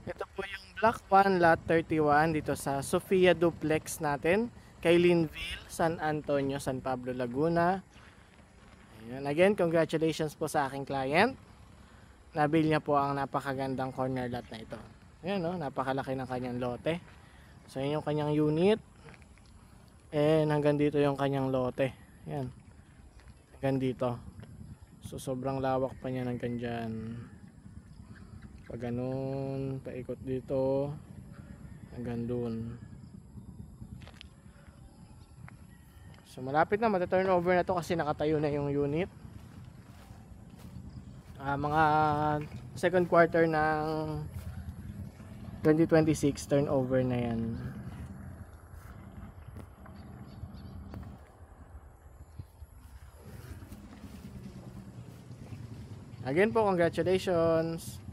Ito po yung Block 1, Lot 31 dito sa Sofia Duplex natin kay Linville, San Antonio, San Pablo, Laguna. Ayan. Again, congratulations po sa aking client. Nabil niya po ang napakagandang corner lot na ito. Ayan, no? Napakalaki ng kanyang lote. So, yun yung kanyang unit. And hanggang dito yung kanyang lote. Ayan. Hanggang dito. So, sobrang lawak pa niya hanggang dyan. Pag ganun, paikot dito hanggang dun. So malapit na mata-turnover na to kasi nakatayo na yung unit. Mga second quarter ng 2026 turnover na yan. Again po, congratulations.